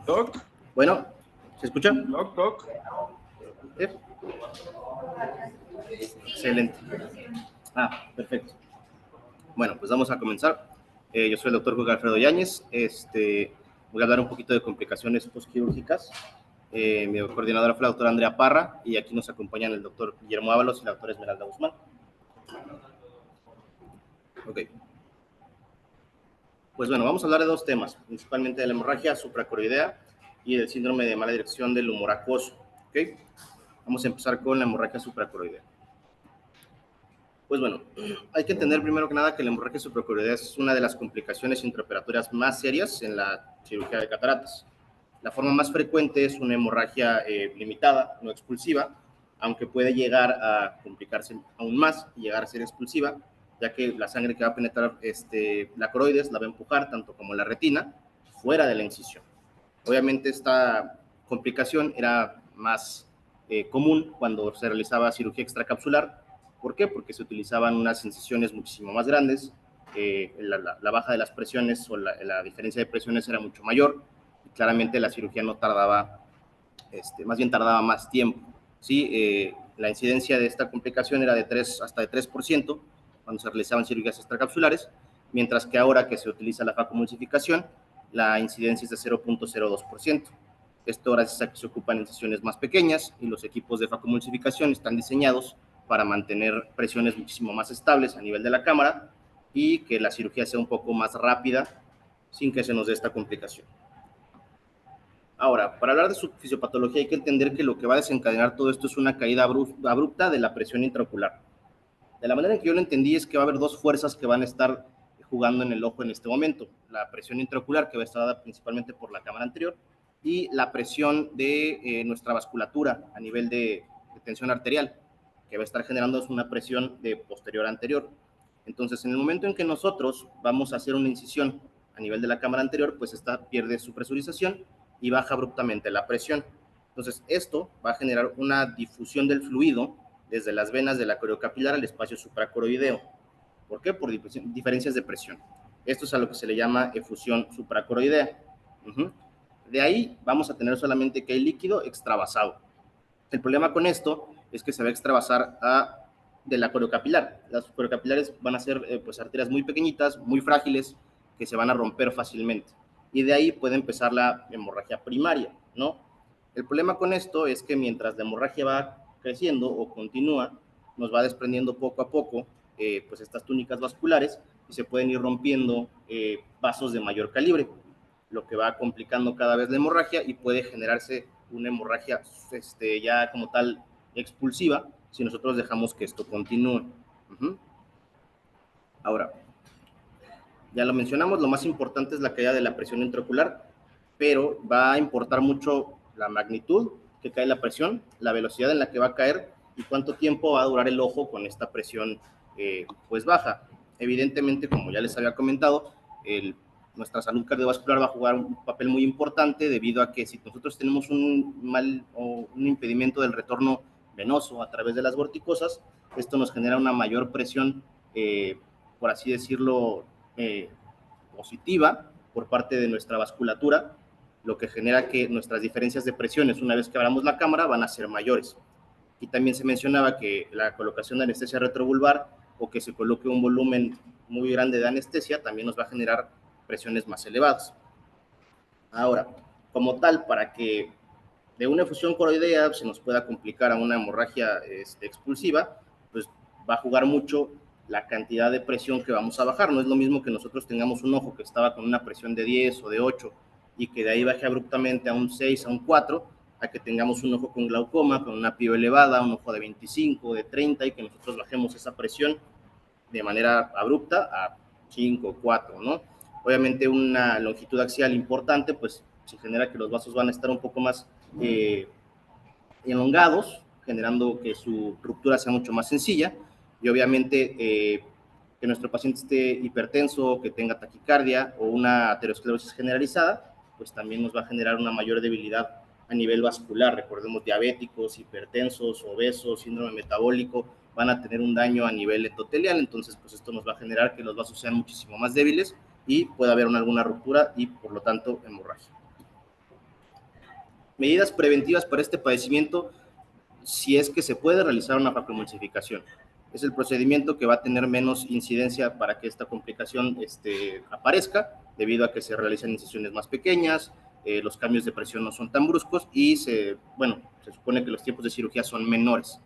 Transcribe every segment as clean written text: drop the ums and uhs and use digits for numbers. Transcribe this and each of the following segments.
Toc. Bueno, ¿se escucha? Toc, toc. ¿Sí? Excelente. Perfecto. Bueno, pues vamos a comenzar. Yo soy el doctor Jorge Alfredo Yáñez. Voy a hablar un poquito de complicaciones postquirúrgicas. Mi coordinadora fue la doctora Andrea Parra y aquí nos acompañan el doctor Guillermo Ábalos y la doctora Esmeralda Guzmán. Ok. Pues bueno, vamos a hablar de dos temas, principalmente de la hemorragia supracoroidea y del síndrome de mala dirección del humor acuoso. ¿Ok? Vamos a empezar con la hemorragia supracoroidea. Pues bueno, hay que entender primero que nada que la hemorragia supracoroidea es una de las complicaciones intraoperatorias más serias en la cirugía de cataratas. La forma más frecuente es una hemorragia limitada, no expulsiva, aunque puede llegar a complicarse aún más y llegar a ser expulsiva, ya que la sangre que va a penetrar la coroides la va a empujar, tanto como la retina, fuera de la incisión. Obviamente esta complicación era más común cuando se realizaba cirugía extracapsular. ¿Por qué? Porque se utilizaban unas incisiones muchísimo más grandes, la baja de las presiones o la diferencia de presiones era mucho mayor y claramente la cirugía no tardaba, más bien tardaba más tiempo. ¿Sí? La incidencia de esta complicación era de 3 hasta de 3% cuando se realizaban cirugías extracapsulares, mientras que ahora que se utiliza la facomulsificación, la incidencia es de 0.02%. Esto gracias a que se ocupan incisiones más pequeñas y los equipos de facomulsificación están diseñados para mantener presiones muchísimo más estables a nivel de la cámara y que la cirugía sea un poco más rápida sin que se nos dé esta complicación. Ahora, para hablar de su fisiopatología hay que entender que lo que va a desencadenar todo esto es una caída abrupta de la presión intraocular. De la manera en que yo lo entendí es que va a haber dos fuerzas que van a estar jugando en el ojo en este momento. La presión intraocular, que va a estar dada principalmente por la cámara anterior, y la presión de nuestra vasculatura a nivel de tensión arterial, que va a estar generando una presión de posterior a anterior. Entonces, en el momento en que nosotros vamos a hacer una incisión a nivel de la cámara anterior, pues esta pierde su presurización y baja abruptamente la presión. Entonces, esto va a generar una difusión del fluido desde las venas de la coriocapilar al espacio supracoroideo. ¿Por qué? Por diferencias de presión. Esto es a lo que se le llama efusión supracoroidea. De ahí vamos a tener solamente que hay líquido extravasado. El problema con esto es que se va a extravasar de la coriocapilar. Las coriocapilares van a ser pues arterias muy pequeñitas, muy frágiles, que se van a romper fácilmente. Y de ahí puede empezar la hemorragia primaria, ¿no? El problema con esto es que mientras la hemorragia va creciendo o continúa, nos va desprendiendo poco a poco pues estas túnicas vasculares y se pueden ir rompiendo vasos de mayor calibre, lo que va complicando cada vez la hemorragia y puede generarse una hemorragia ya como tal expulsiva si nosotros dejamos que esto continúe. Ahora, ya lo mencionamos, lo más importante es la caída de la presión intraocular, pero va a importar mucho la magnitud que cae la presión, la velocidad en la que va a caer y cuánto tiempo va a durar el ojo con esta presión pues baja. Evidentemente, como ya les había comentado, nuestra salud cardiovascular va a jugar un papel muy importante debido a que si nosotros tenemos un mal o un impedimento del retorno venoso a través de las vorticosas, esto nos genera una mayor presión, por así decirlo, positiva por parte de nuestra vasculatura, lo que genera que nuestras diferencias de presiones, una vez que abramos la cámara, van a ser mayores. Y también se mencionaba que la colocación de anestesia retrovulvar o que se coloque un volumen muy grande de anestesia también nos va a generar presiones más elevadas. Ahora, como tal, para que de una efusión coroidea se nos pueda complicar a una hemorragia expulsiva, pues va a jugar mucho la cantidad de presión que vamos a bajar. No es lo mismo que nosotros tengamos un ojo que estaba con una presión de 10 o de 8 y que de ahí baje abruptamente a un 6, a un 4, a que tengamos un ojo con glaucoma, con una pío elevada, un ojo de 25, de 30 y que nosotros bajemos esa presión de manera abrupta a 5, 4, ¿no? Obviamente una longitud axial importante, pues se genera que los vasos van a estar un poco más elongados, generando que su ruptura sea mucho más sencilla y obviamente que nuestro paciente esté hipertenso, que tenga taquicardia o una aterosclerosis generalizada, pues también nos va a generar una mayor debilidad a nivel vascular. Recordemos, diabéticos, hipertensos, obesos, síndrome metabólico, van a tener un daño a nivel endotelial, entonces pues esto nos va a generar que los vasos sean muchísimo más débiles y pueda haber alguna ruptura y por lo tanto hemorragia. Medidas preventivas para este padecimiento, si es que se puede realizar una facoemulsificación. Es el procedimiento que va a tener menos incidencia para que esta complicación aparezca, debido a que se realizan incisiones más pequeñas, los cambios de presión no son tan bruscos y se supone que los tiempos de cirugía son menores.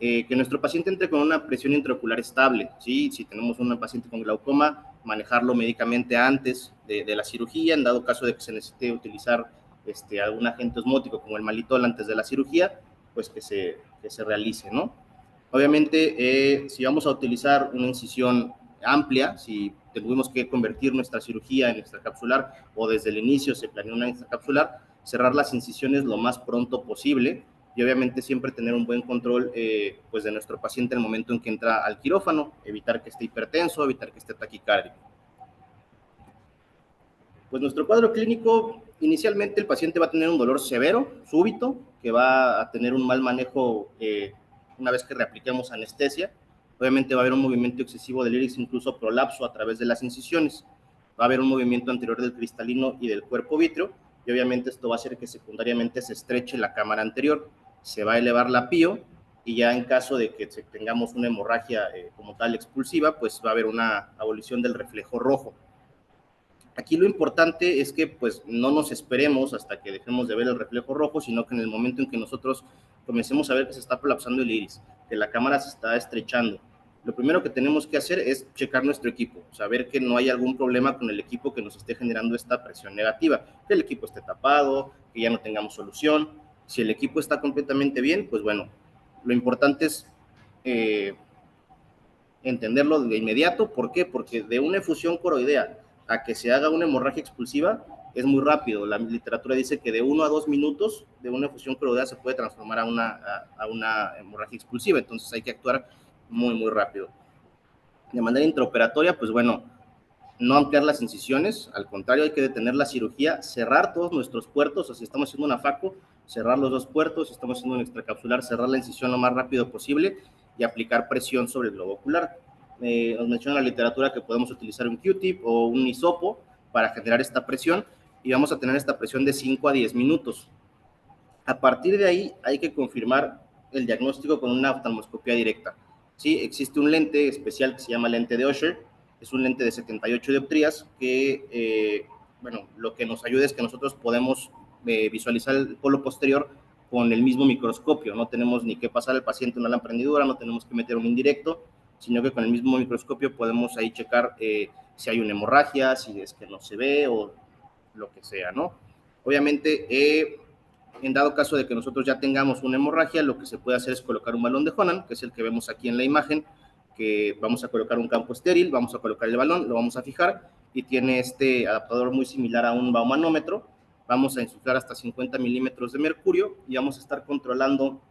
Que nuestro paciente entre con una presión intraocular estable, ¿sí? Si tenemos un paciente con glaucoma, manejarlo médicamente antes de la cirugía, en dado caso de que se necesite utilizar algún agente osmótico como el malitol antes de la cirugía, pues que se realice, ¿no? Obviamente, si vamos a utilizar una incisión amplia, si tuvimos que convertir nuestra cirugía en extracapsular o desde el inicio se planeó una extracapsular, cerrar las incisiones lo más pronto posible y obviamente siempre tener un buen control pues de nuestro paciente en el momento en que entra al quirófano, evitar que esté hipertenso, evitar que esté taquicárdico. Pues nuestro cuadro clínico, inicialmente el paciente va a tener un dolor severo, súbito, que va a tener un mal manejo una vez que reapliquemos anestesia. Obviamente va a haber un movimiento excesivo del iris, incluso prolapso a través de las incisiones. Va a haber un movimiento anterior del cristalino y del cuerpo vítreo, y obviamente esto va a hacer que secundariamente se estreche la cámara anterior. Se va a elevar la pío, y ya en caso de que tengamos una hemorragia como tal expulsiva, pues va a haber una abolición del reflejo rojo. Aquí lo importante es que pues no nos esperemos hasta que dejemos de ver el reflejo rojo, sino que en el momento en que nosotros comencemos a ver que se está colapsando el iris, que la cámara se está estrechando, lo primero que tenemos que hacer es checar nuestro equipo, saber que no hay algún problema con el equipo que nos esté generando esta presión negativa, que el equipo esté tapado, que ya no tengamos solución. Si el equipo está completamente bien, pues bueno, lo importante es entenderlo de inmediato. ¿Por qué? Porque de una efusión coroidea a que se haga una hemorragia explosiva es muy rápido. La literatura dice que de 1 a 2 minutos de una efusión coroidea se puede transformar a una hemorragia expulsiva, entonces hay que actuar muy, muy rápido. De manera intraoperatoria, pues bueno, no ampliar las incisiones, al contrario, hay que detener la cirugía, cerrar todos nuestros puertos, o si estamos haciendo una faco, cerrar los dos puertos, si estamos haciendo un extracapsular, cerrar la incisión lo más rápido posible y aplicar presión sobre el globo ocular. Nos menciona la literatura que podemos utilizar un Q-tip o un hisopo para generar esta presión y vamos a tener esta presión de 5 a 10 minutos. A partir de ahí hay que confirmar el diagnóstico con una oftalmoscopía directa. Sí, existe un lente especial que se llama lente de Usher, es un lente de 78 dioptrías que, bueno, lo que nos ayuda es que nosotros podemos visualizar el polo posterior con el mismo microscopio, no tenemos ni que pasar al paciente una lámpara hendidura, no tenemos que meter un indirecto, sino que con el mismo microscopio podemos ahí checar si hay una hemorragia, si es que no se ve o lo que sea, ¿no? Obviamente, en dado caso de que nosotros ya tengamos una hemorragia, lo que se puede hacer es colocar un balón de Honan, que es el que vemos aquí en la imagen, que vamos a colocar un campo estéril, vamos a colocar el balón, lo vamos a fijar y tiene este adaptador muy similar a un baumanómetro. Vamos a insuflar hasta 50 milímetros de mercurio y vamos a estar controlando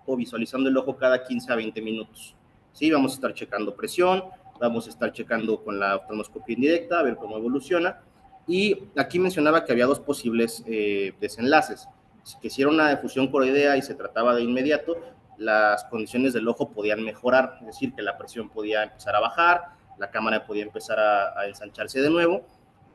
o visualizando el ojo cada 15 a 20 minutos. ¿Sí? Vamos a estar checando presión, vamos a estar checando con la oftalmoscopia indirecta, a ver cómo evoluciona. Y aquí mencionaba que había dos posibles desenlaces. Que si era una efusión coroidea y se trataba de inmediato, las condiciones del ojo podían mejorar, es decir, que la presión podía empezar a bajar, la cámara podía empezar a ensancharse de nuevo,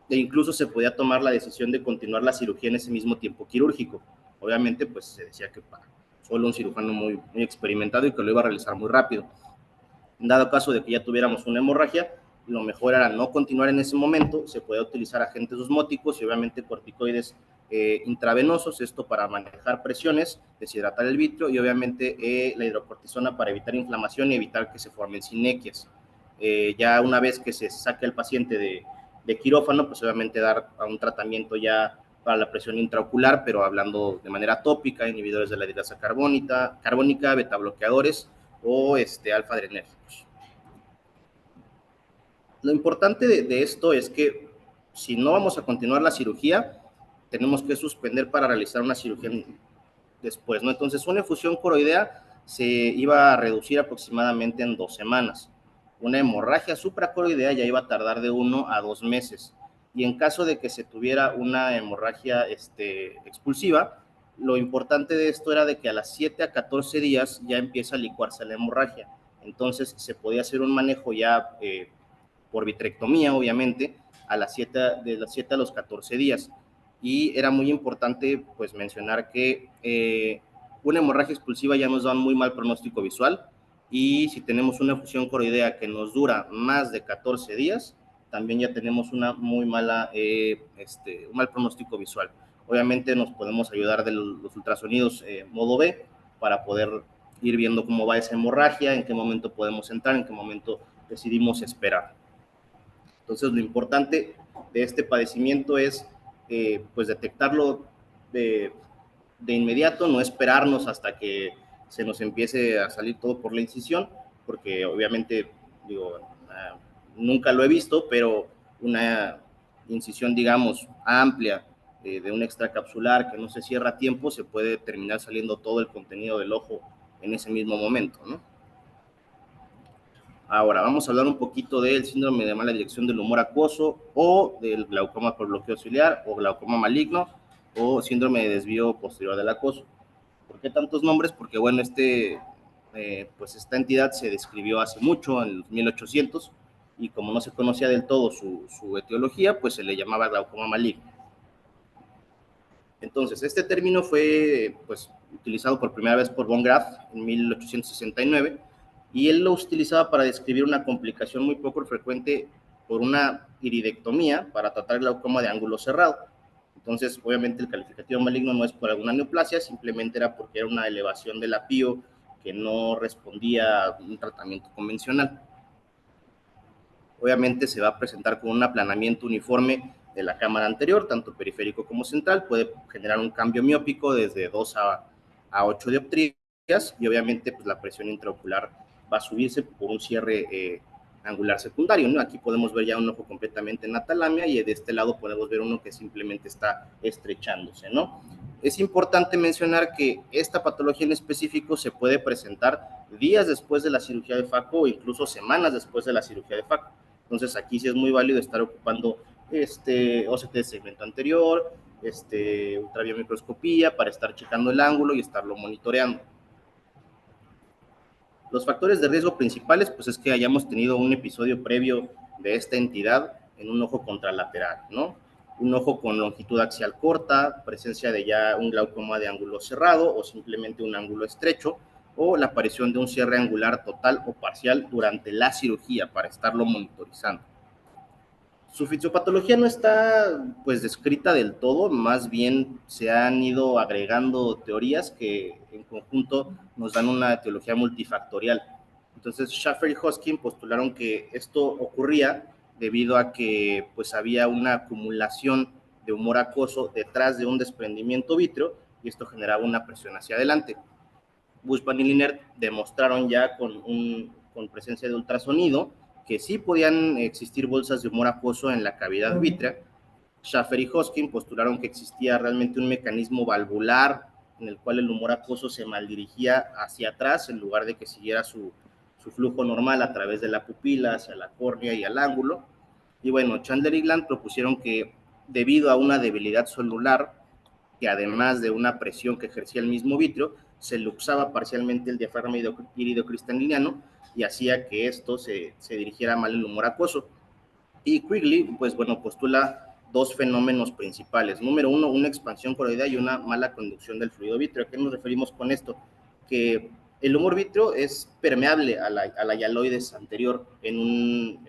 e incluso se podía tomar la decisión de continuar la cirugía en ese mismo tiempo quirúrgico. Obviamente, pues se decía que para solo un cirujano muy, muy experimentado y que lo iba a realizar muy rápido. En dado caso de que ya tuviéramos una hemorragia, lo mejor era no continuar en ese momento, se puede utilizar agentes osmóticos y obviamente corticoides intravenosos, esto para manejar presiones, deshidratar el vítreo y obviamente la hidrocortisona para evitar inflamación y evitar que se formen sinequias. Ya una vez que se saque el paciente de quirófano, pues obviamente dar a un tratamiento ya para la presión intraocular, pero hablando de manera tópica, inhibidores de la hidrasa carbónica, betabloqueadores o alfa-adrenérgicos. Lo importante de esto es que si no vamos a continuar la cirugía, tenemos que suspender para realizar una cirugía después, ¿no? Entonces, una efusión coroidea se iba a reducir aproximadamente en 2 semanas. Una hemorragia supracoroidea ya iba a tardar de 1 a 2 meses. Y en caso de que se tuviera una hemorragia expulsiva, lo importante de esto era de que a las 7 a 14 días ya empieza a licuarse la hemorragia. Entonces, se podía hacer un manejo ya por vitrectomía, obviamente, de las 7 a los 14 días. y era muy importante pues mencionar que una hemorragia expulsiva ya nos da un muy mal pronóstico visual, y si tenemos una efusión coroidea que nos dura más de 14 días, también ya tenemos una muy mala, un mal pronóstico visual. Obviamente nos podemos ayudar de los ultrasonidos modo B para poder ir viendo cómo va esa hemorragia, en qué momento podemos entrar, en qué momento decidimos esperar. Entonces, lo importante de este padecimiento es pues detectarlo de inmediato, no esperarnos hasta que se nos empiece a salir todo por la incisión, porque obviamente, digo, nunca lo he visto, pero una incisión, digamos, amplia de un extracapsular que no se cierra a tiempo, se puede terminar saliendo todo el contenido del ojo en ese mismo momento, ¿no? Ahora, vamos a hablar un poquito del síndrome de mala dirección del humor acuoso, o del glaucoma por bloqueo ciliar, o glaucoma maligno, o síndrome de desvío posterior del acoso. ¿Por qué tantos nombres? Porque, bueno, pues esta entidad se describió hace mucho, en los 1800, y como no se conocía del todo su etiología, pues se le llamaba glaucoma maligno. Entonces, este término fue pues, utilizado por primera vez por von Graf en 1869, y él lo utilizaba para describir una complicación muy poco frecuente por una iridectomía para tratar el glaucoma de ángulo cerrado. Entonces, obviamente, el calificativo maligno no es por alguna neoplasia, simplemente era porque era una elevación del apío que no respondía a un tratamiento convencional. Obviamente se va a presentar con un aplanamiento uniforme de la cámara anterior, tanto periférico como central, puede generar un cambio miópico desde 2 a 8 dioptrías, y obviamente pues, la presión intraocular va a subirse por un cierre angular secundario, ¿no? Aquí podemos ver ya un ojo completamente en atalamia, y de este lado podemos ver uno que simplemente está estrechándose, ¿no? Es importante mencionar que esta patología en específico se puede presentar días después de la cirugía de Faco, o incluso semanas después de la cirugía de Faco. Entonces aquí sí es muy válido estar ocupando OCT de segmento anterior, ultrabiomicroscopía para estar checando el ángulo y estarlo monitoreando. Los factores de riesgo principales, pues es que hayamos tenido un episodio previo de esta entidad en un ojo contralateral, ¿no? Un ojo con longitud axial corta, presencia de ya un glaucoma de ángulo cerrado o simplemente un ángulo estrecho, o la aparición de un cierre angular total o parcial durante la cirugía para estarlo monitorizando. Su fisiopatología no está pues descrita del todo, más bien se han ido agregando teorías que en conjunto nos dan una etiología multifactorial. Entonces Schaffer y Hoskin postularon que esto ocurría debido a que pues había una acumulación de humor acuoso detrás de un desprendimiento vítreo, y esto generaba una presión hacia adelante. Bushman y Linert demostraron ya con presencia de ultrasonido que sí podían existir bolsas de humor acuoso en la cavidad vítrea. Schaffer y Hoskin postularon que existía realmente un mecanismo valvular en el cual el humor acuoso se maldirigía hacia atrás en lugar de que siguiera su flujo normal a través de la pupila hacia la córnea y al ángulo. Y bueno, Chandler y Gland propusieron que debido a una debilidad celular, que además de una presión que ejercía el mismo vítreo, se luxaba parcialmente el diafragma iridocristalineano y hacía que esto se dirigiera mal el humor acuoso. Y Quigley, pues bueno, postula dos fenómenos principales. Número uno, una expansión coroidea y una mala conducción del fluido vítreo. ¿A qué nos referimos con esto? Que el humor vítreo es permeable a la hialoides anterior en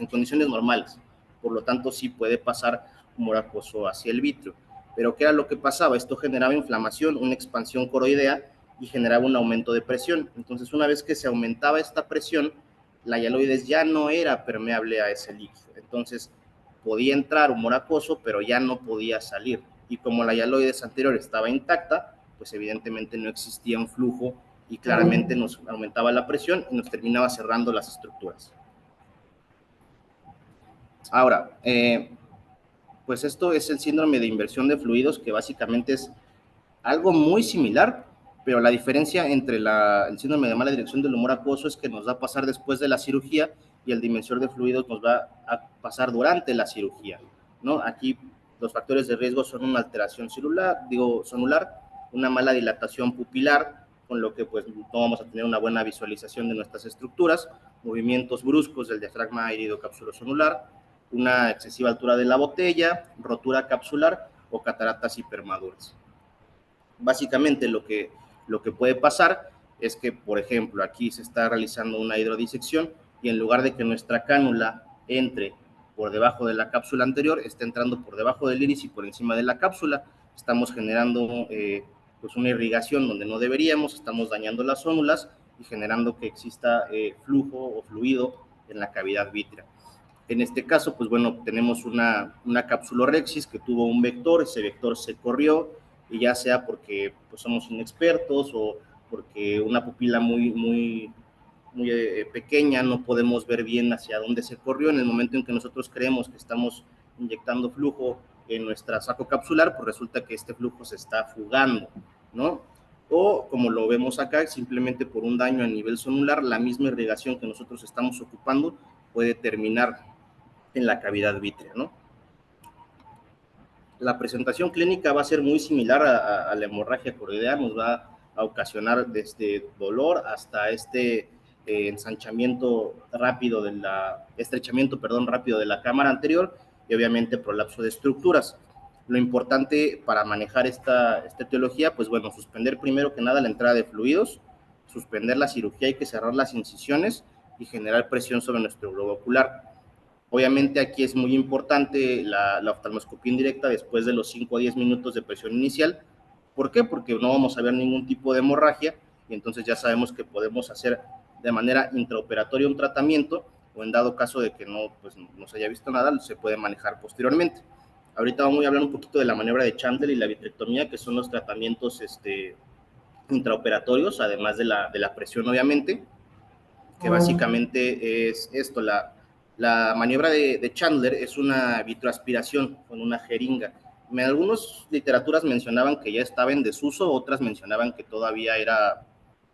condiciones normales. Por lo tanto, sí puede pasar humor acuoso hacia el vítreo. Pero ¿qué era lo que pasaba? Esto generaba inflamación, una expansión coroidea, y generaba un aumento de presión. Entonces, una vez que se aumentaba esta presión, la hialoides ya no era permeable a ese líquido. Entonces, podía entrar humor acuoso, pero ya no podía salir. Y como la hialoides anterior estaba intacta, pues evidentemente no existía un flujo y claramente nos aumentaba la presión y nos terminaba cerrando las estructuras. Ahora, pues esto es el síndrome de inversión de fluidos, que básicamente es algo muy similar, pero la diferencia entre el síndrome de mala dirección del humor acuoso es que nos va a pasar después de la cirugía, y el dimensión de fluidos nos va a pasar durante la cirugía, ¿no? Aquí los factores de riesgo son una alteración sonular, una mala dilatación pupilar, con lo que pues no vamos a tener una buena visualización de nuestras estructuras, movimientos bruscos del diafragma iridocapsulosonular, una excesiva altura de la botella, rotura capsular, o cataratas hipermaduras. Básicamente lo que puede pasar es que, por ejemplo, aquí se está realizando una hidrodisección y en lugar de que nuestra cánula entre por debajo de la cápsula anterior, está entrando por debajo del iris y por encima de la cápsula. Estamos generando pues una irrigación donde no deberíamos, estamos dañando las ónulas y generando que exista flujo o fluido en la cavidad vítrea. En este caso, pues bueno, tenemos una capsulorhexis que tuvo un vector, ese vector se corrió, y ya sea porque pues, somos inexpertos o porque una pupila muy pequeña, no podemos ver bien hacia dónde se corrió. En el momento en que nosotros creemos que estamos inyectando flujo en nuestra saco capsular, pues resulta que este flujo se está fugando, ¿no? O como lo vemos acá, simplemente por un daño a nivel sonular, la misma irrigación que nosotros estamos ocupando puede terminar en la cavidad vítrea, ¿no? La presentación clínica va a ser muy similar a la hemorragia coroidea, nos va a ocasionar desde dolor hasta ensanchamiento rápido estrechamiento rápido de la cámara anterior y obviamente prolapso de estructuras. Lo importante para manejar esta etiología, pues bueno, suspender primero que nada la entrada de fluidos, suspender la cirugía, hay que cerrar las incisiones y generar presión sobre nuestro globo ocular. Obviamente aquí es muy importante la oftalmoscopía indirecta después de los 5 a 10 minutos de presión inicial. ¿Por qué? Porque no vamos a ver ningún tipo de hemorragia y entonces ya sabemos que podemos hacer de manera intraoperatoria un tratamiento o en dado caso de que no se haya visto nada, se puede manejar posteriormente. Ahorita vamos a hablar un poquito de la maniobra de Chandler y la vitrectomía, que son los tratamientos intraoperatorios, además de la presión, obviamente, que básicamente es esto, la maniobra de Chandler es una vitroaspiración con una jeringa. En algunas literaturas mencionaban que ya estaba en desuso, otras mencionaban que todavía era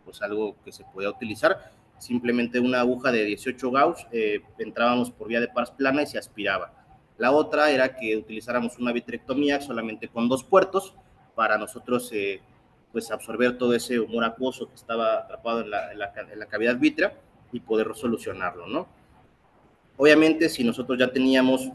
pues algo que se podía utilizar. Simplemente una aguja de 18 Gauss, entrábamos por vía de pars plana y se aspiraba. La otra era que utilizáramos una vitrectomía solamente con 2 puertos para nosotros pues absorber todo ese humor acuoso que estaba atrapado en la cavidad vítrea y poder solucionarlo, ¿no? Obviamente, si nosotros ya teníamos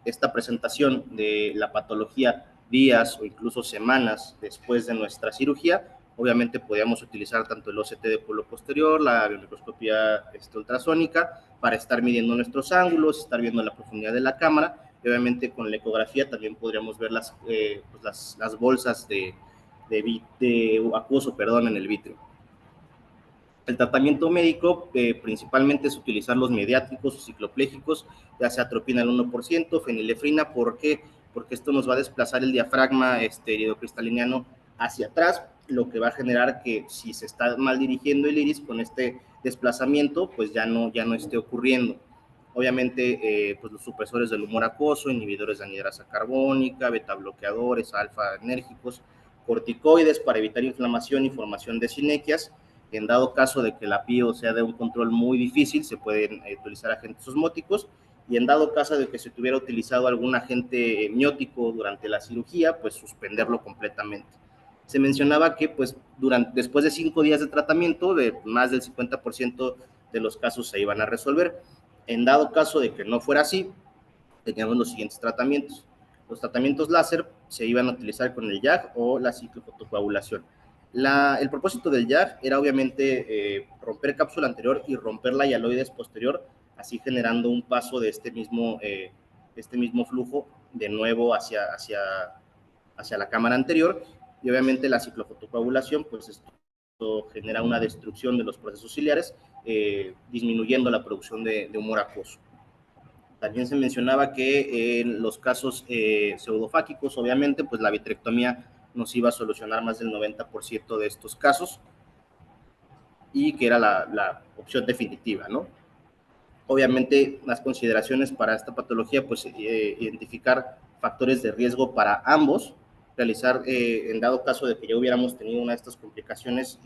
esta presentación de la patología días o incluso semanas después de nuestra cirugía, obviamente podíamos utilizar tanto el OCT de polo posterior, la biomicroscopía ultrasónica, para estar midiendo nuestros ángulos, estar viendo la profundidad de la cámara, y obviamente con la ecografía también podríamos ver las bolsas de acuoso, en el vítreo. El tratamiento médico principalmente es utilizar los mediáticos o cicloplégicos, ya sea atropina al 1%, fenilefrina. ¿Por qué? Porque esto nos va a desplazar el diafragma iridocristalineano hacia atrás, lo que va a generar que si se está mal dirigiendo el iris con este desplazamiento, pues ya no esté ocurriendo. Obviamente, pues los supresores del humor acuoso, inhibidores de anhidrasa carbónica, betabloqueadores, alfa enérgicos, corticoides para evitar inflamación y formación de sinequias. En dado caso de que la PIO sea de un control muy difícil, se pueden utilizar agentes osmóticos, y en dado caso de que se tuviera utilizado algún agente miótico durante la cirugía, pues suspenderlo completamente. Se mencionaba que pues después de 5 días de tratamiento, más del 50% de los casos se iban a resolver. En dado caso de que no fuera así, teníamos los siguientes tratamientos. Los tratamientos láser se iban a utilizar con el YAG o la ciclofotocoagulación. El propósito del YAG era obviamente romper cápsula anterior y romper la hialoides posterior, así generando un paso de este mismo flujo de nuevo hacia la cámara anterior, y obviamente la ciclofotocoagulación, pues esto genera una destrucción de los procesos ciliares, disminuyendo la producción de humor acuoso. También se mencionaba que en los casos pseudofáquicos, obviamente, pues la vitrectomía nos iba a solucionar más del 90% de estos casos y que era la opción definitiva, ¿no? Obviamente, las consideraciones para esta patología, pues identificar factores de riesgo para ambos, realizar, en dado caso de que ya hubiéramos tenido una de estas complicaciones,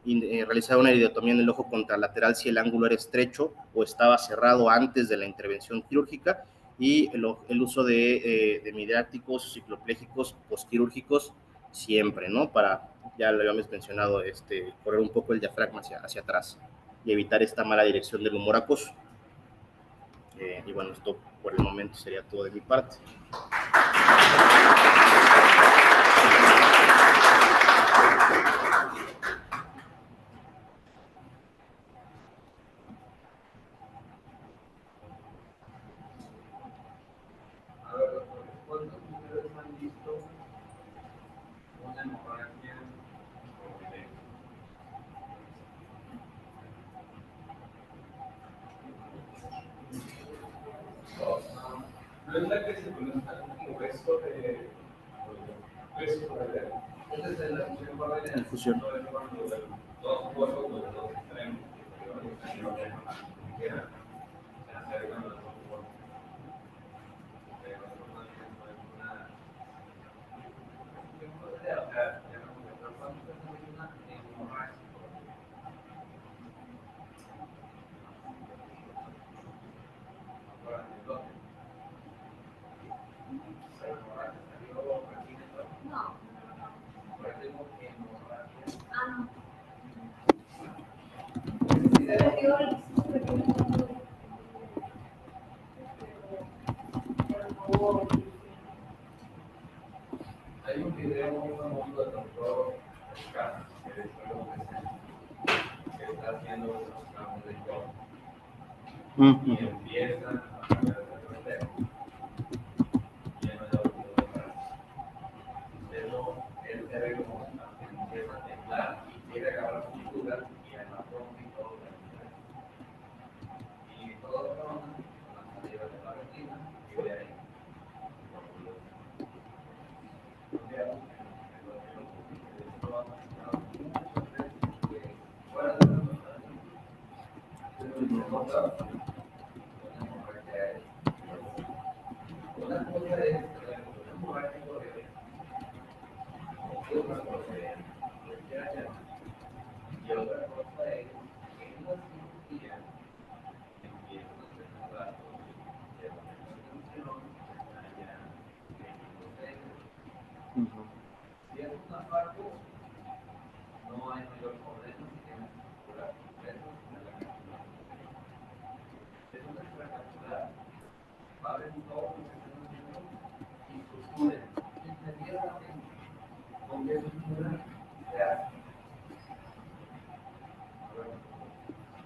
realizar una iridotomía en el ojo contralateral si el ángulo era estrecho o estaba cerrado antes de la intervención quirúrgica, y el uso de mediáticos cicloplégicos postquirúrgicos siempre, ¿no? Para, ya lo habíamos mencionado, correr un poco el diafragma hacia atrás y evitar esta mala dirección del humor acuoso. Y bueno, esto por el momento sería todo de mi parte. Infusión.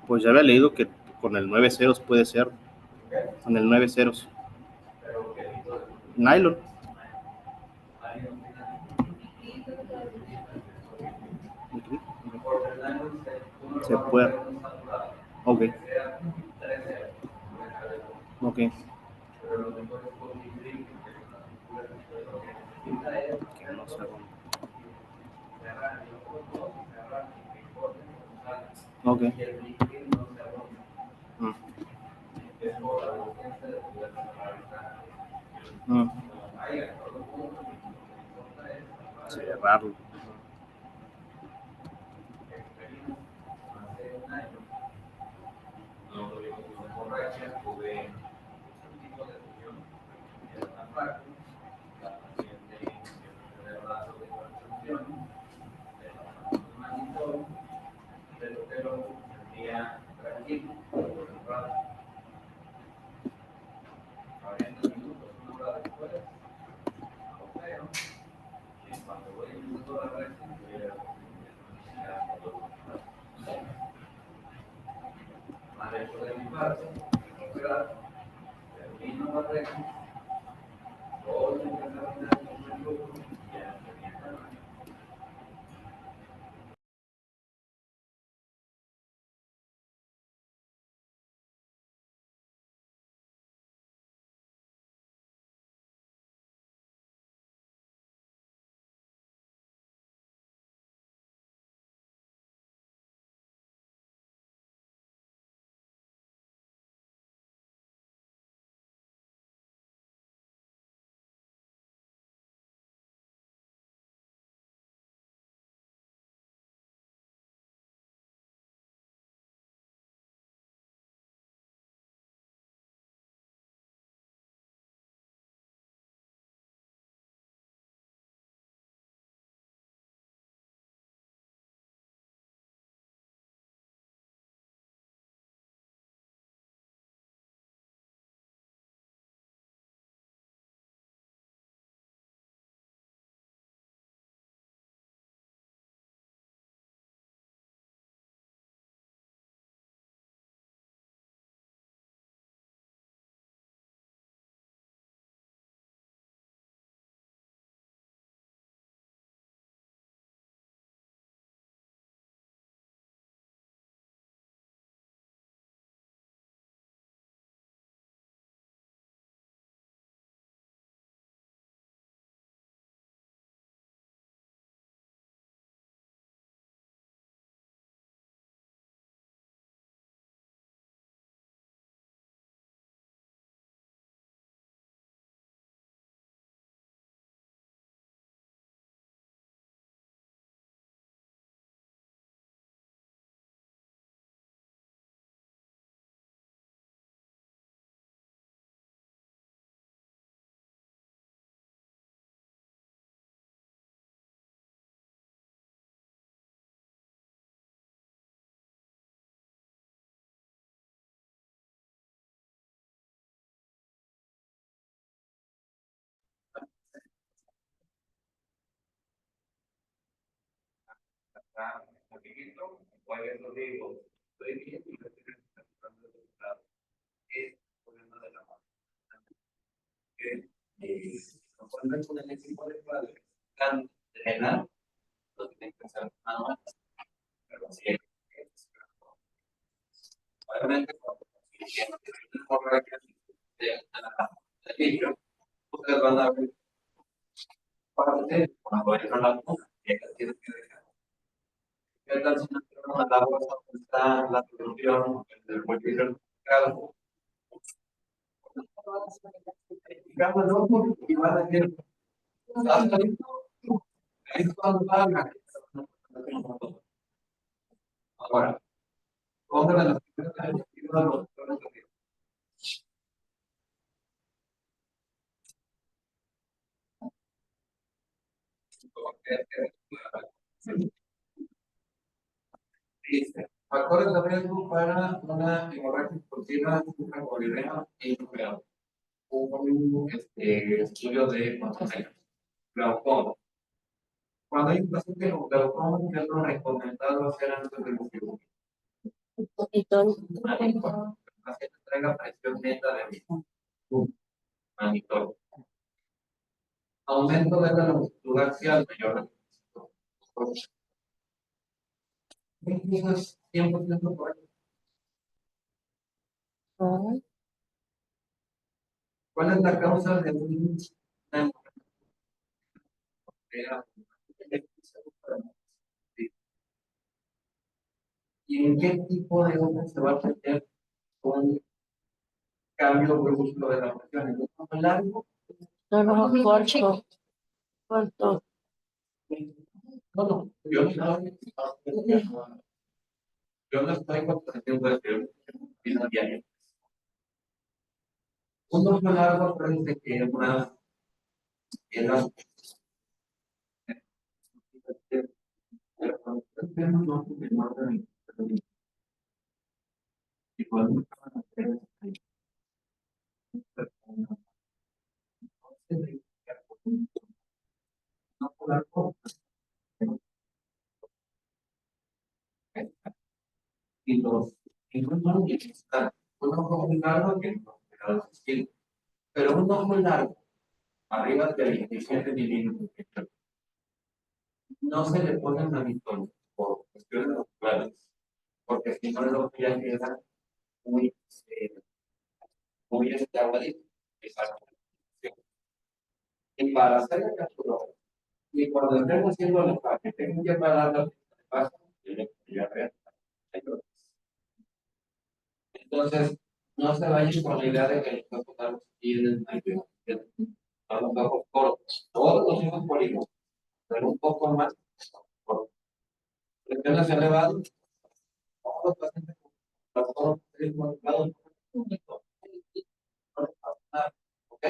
Pues ya había leído que con el 9 ceros puede ser. Con el 9 ceros. Nylon. Se puede. Ok. Ok. Que no se rompa. Ok. Cerrarlo. Factores de riesgo para una hemorragia explosiva, una colirea e infarto. Un estudio de control. Glaucoma. Cuando hay un paciente con glaucoma, ¿qué es lo recomendado hacer antes de la cirugía? Monitor. El paciente traiga presión neta de monitor. Aumento de la longitud axial mayor. Eso es 100% correcto. ¿Cuál es la causa de una hemorragia? ¿Y en qué tipo de onda se va a tener un cambio brusco de la presión? ¿En un ojo largo? No, corto. Corto. No, yo no estoy comprendiendo esto, yo diario. Un ojo largo parece que es una era y los un ojo muy largo que no, pero un ojo largo arriba de 27 milímetros no se le pone manitón por cuestiones oculares, porque si no el ojo ya queda muy muy aguadito. Y para hacer el capturado, y cuando estemos haciendo el empaque, tengo que parar la paso, entonces, no se vayan con la idea de que los ojos tienen a los ojos cortos. Todos los ojos polígonos, pero un poco más cortos. Presiones elevadas, todos los pacientes con los ojos involucrados, ¿ok?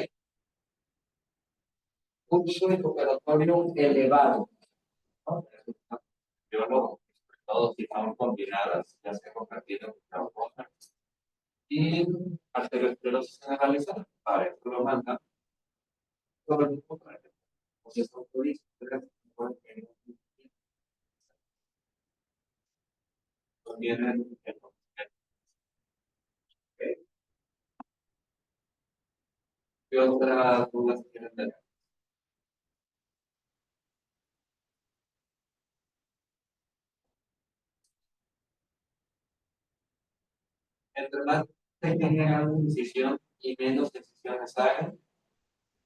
Un suelo operatorio elevado, ¿no? Yo lo, todos si están combinadas, ya se convertido en una cosa. Y arteriosclerosis generalizada, para esto lo mandan sobre el mismo para que se autorice. Vienen en ¿qué otras dudas quieren tener? Entre más pequeña la incisión y menos incisiones hagan,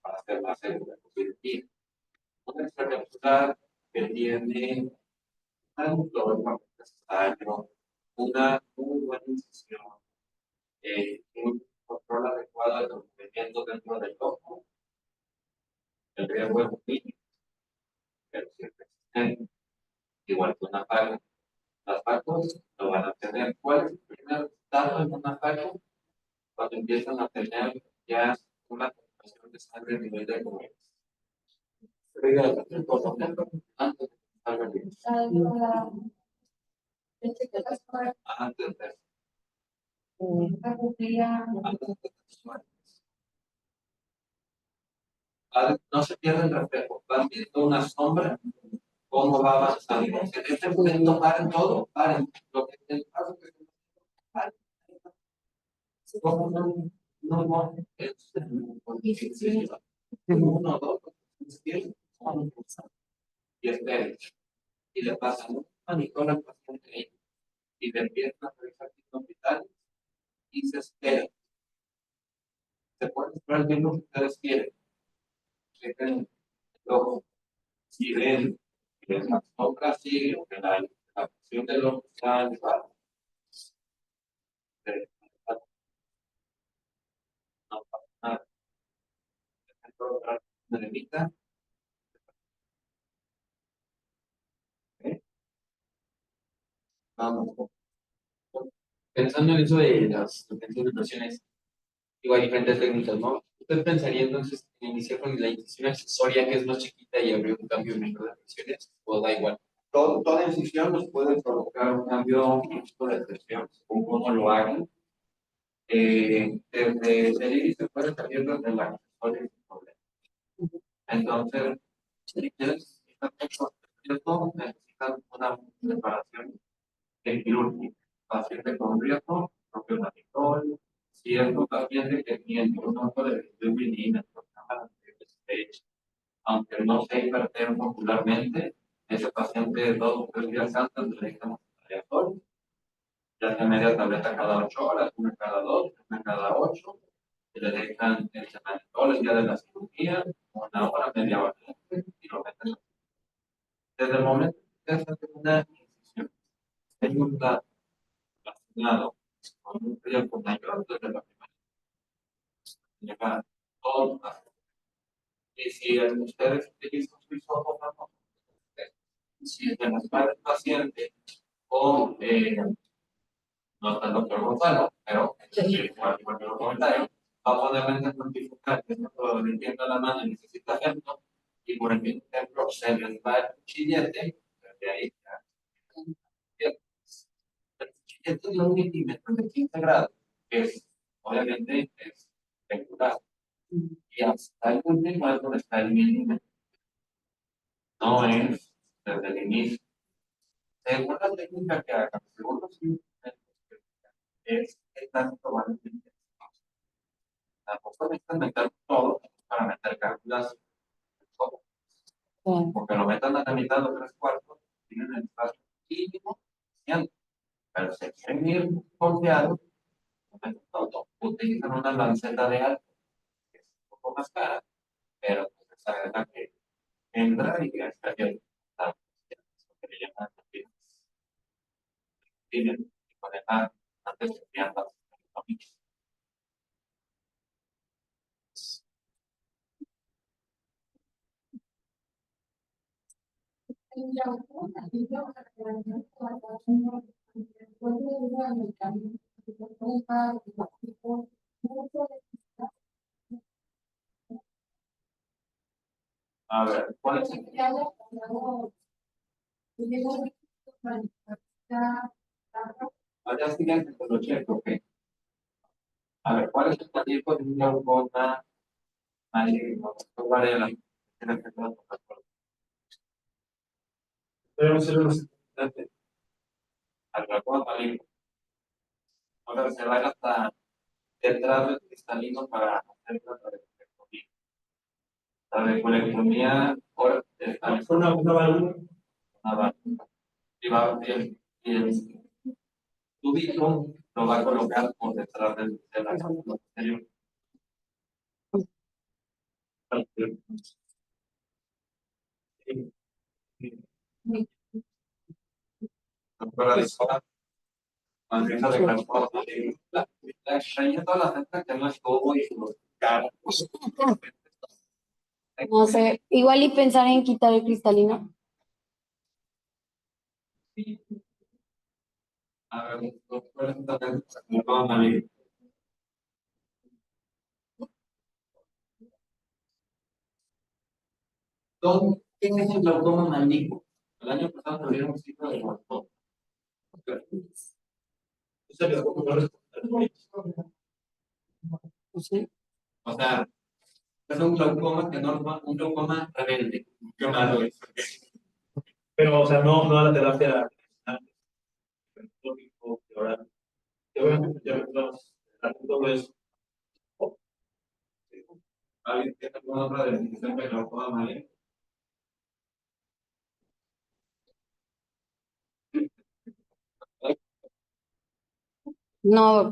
para hacer más segura la cirugía. Una extracapsular que tiene algo dolor necesario, una muy buena incisión, un control adecuado de los movimientos dentro del ojo, el riesgo es muy mínimo, pero siempre existen, igual que una faja. Las facos lo van a tener. ¿Cuál es el primer resultado en una faca? Cuando empiezan a tener ya una concentración de sangre a nivel de comer. Antes de que salga bien. Antes de no se pierde el reflejo, van viendo una sombra cómo va avanzando. En este momento paren todo, paren. Lo que el paso que paren. ¿Cómo no, es uno, dos, y esperen. Y le pasan un manicón al paciente y le empiezan a revisar signos vitales y se espera. Se puede esperar el tiempo que ustedes quieren. Chequen el ojo. Si ven que la sombra sigue o que la presión del ojo está elevada, no pasa nada. Una levita, vamos. Pensando en eso de las diferentes depresiones, digo, hay diferentes técnicas, ¿no? ¿Usted pensaría entonces en iniciar con la incisión accesoria, que es más chiquita, y abrir un cambio en microdepresiones? ¿O da igual? Toda incisión nos puede provocar un cambio de presión, según cómo lo hagan. Desde el iris se puede salir desde la accesoria sin problema. Entonces, si quieres necesitan una preparación quirúrgica. Paciente con riesgo, propio manicol, cierto paciente que tiene un nombre de 21 milímetros, aunque no sea hipertenso ocularmente, ese paciente 2 o 3 días antes le dejamos aleatorio, ya sea media tableta cada 8 horas, una cada 2, una cada 8, y le dejan el semanitol el día de la cirugía, una hora, media hora, y lo meten. Desde el momento que se hace una incisión, hay un plato relacionado con un riesgo mayor desde la primera, llega todo. Y si ustedes utilizan su isótopo, si se nos va el paciente o no está el doctor Gonzalo, pero igual que los comentarios, va a poder identificar que esto le tiende la mano y necesita ejemplo, y por ejemplo se les va el cuchillete, de ahí ya. El cuchillete de 1 milímetro de 15 grados, que es, obviamente, es regular, y hasta el último es donde está el milímetro, no es desde el inicio. Según la técnica que hagan, según los instrumentos es que tanto van a entender. Tampoco necesitan meter todo para meter cálculas, porque lo metan a la mitad o 3/4, tienen el espacio mínimo, pero si quieren ir confiados, todo, utilizan una lanceta de alto, que es un poco más cara, pero pues esa es la que entra y está bien. Que le llaman tienen que manejar antes de enviar las familias. A ver, ¿cuál es el allá siguiente? Pues lo checo, ok. A ver, ¿cuál es el tipo de un glaucoma maligno? Varela. Debemos ser los al glaucoma maligno. Ahora se va hasta detrás del cristalino para hacer la trabeculectomía. La trabeculectomía, ahora está una válvula. Una válvula. Y va bien. Y el tubito lo va a colocar por detrás de la cápsula posterior. Doctora de Sora, manriza de glaucoma maligno. La extraña toda la gente que no estuvo y los caras. No sé, igual y pensar en quitar el cristalino. A ver, doctora, glaucoma maligno. ¿Qué es el glaucoma maligno? El año pasado tuvieron un ciclo de glaucoma. ¿Es el glaucoma maligno? O sea, es un glaucoma que no un glaucoma rebelde. Qué malo es. Pero, o sea, no a la terapia tópico, que ahora, que obviamente ya vemos, todo eso. ¿Alguien tiene alguna otra definición que lo pueda manejar? No,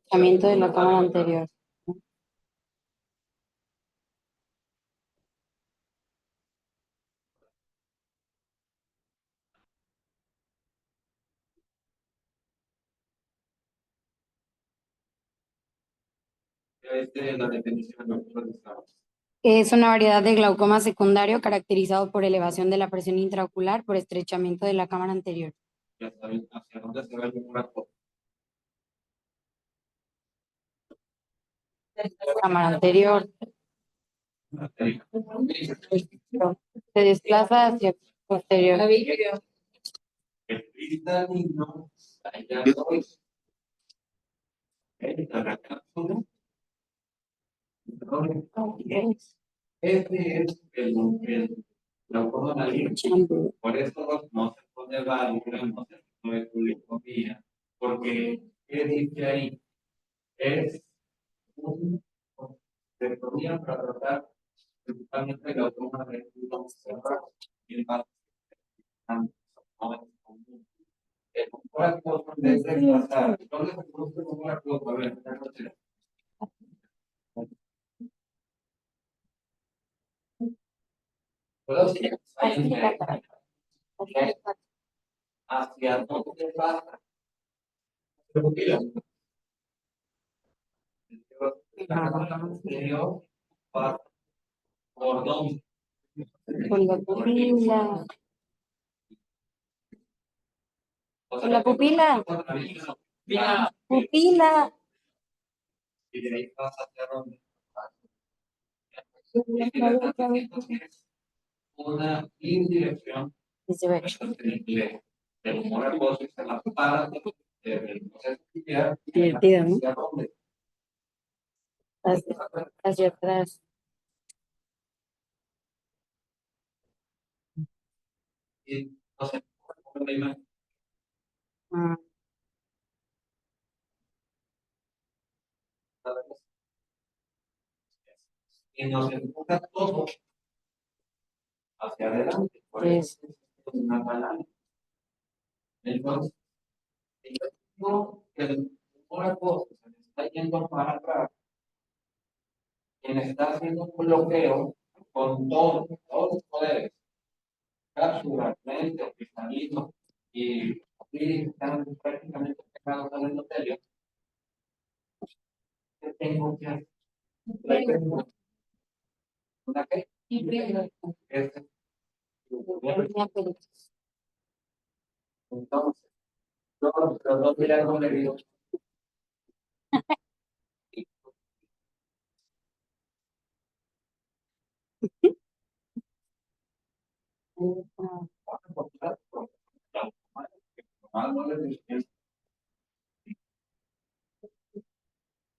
tratamiento de la cámara anterior. La definición de lo que estamos. Es una variedad de glaucoma secundario caracterizado por elevación de la presión intraocular por estrechamiento de la cámara anterior. Ya saben hacia dónde se va el rato. Cámara anterior. Se desplaza hacia posterior. El cristalino, allá voy. La cápsula. Este es el glaucoma maligno. Por eso no se pone válvula, no se pone tulicomía, porque ¿qué dice ahí? Es un sectoría para tratar principalmente glaucoma maligno cerrado y el más el cuerpo de desplazar. ¿Dónde se produce un cuerpo? A ver, ¿puedo seguir? Hacia dónde pasa. ¿Por dónde? Con la pupila. Con la pupila. Pupila. Y de ahí pasa hacia dónde. Una indirección del humor acuoso y se la para del proceso ciliar. Divertido, ¿no? ¿Hacia dónde? Hacia atrás. Y no sé, ¿cómo la imagen? Ah, Y nos empuja todo hacia adelante. Por eso es una palanca. Entonces, no, el humor acuoso se le está yendo para atrás. Quien está haciendo un bloqueo con todos los poderes, cápsula, mente, cristalino y están prácticamente pegados al endotelio. ¿Qué tengo que hacer? ¿Una qué? Este. Entonces, los dos mirando le digo,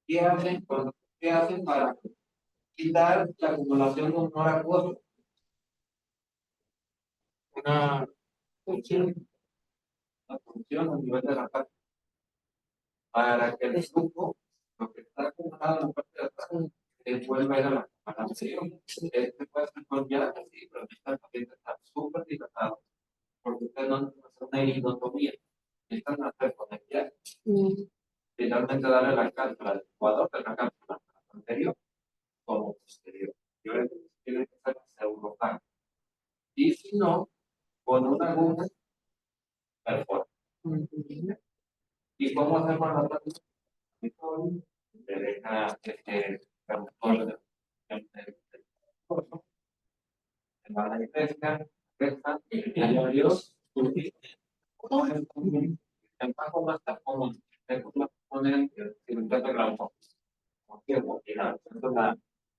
¿qué hacen para quitar la acumulación de humor acuoso? Una función a nivel de la parte para que el flujo, lo que está acumulado en la parte de atrás, vuelva a ir a la acumulación. Este puede ser golpeado así, pero esta paciente está súper dilatado, porque ustedes no han hacer una iridotomía, necesitan hacer conectar, finalmente darle la cápsula al jugador de la cápsula anterior como posterior. Yo le tiene que hacer pseudotag. Y si no, con una aguja perfora. ¿Y cómo hacemos la práctica? Le deja reductor de la pesca, pesca, y adiós, el pago más está común. Es como poner completo glaucoma. Porque la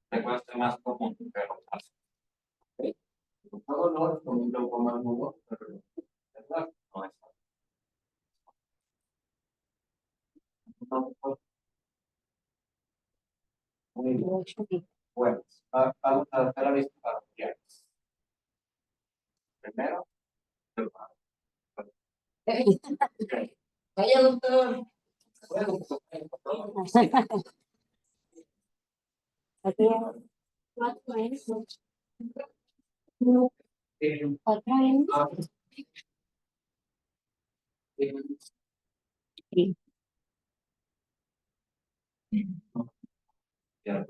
frecuencia más común, pero más. ¿Ok? Un dolor con un glaucoma agudo, pero ¿verdad? No es. Muy bien. Bueno, vamos a hacer la lista para los primero, Vaya, doctor. Aquí, 4 años. 4 años. Sí. ya.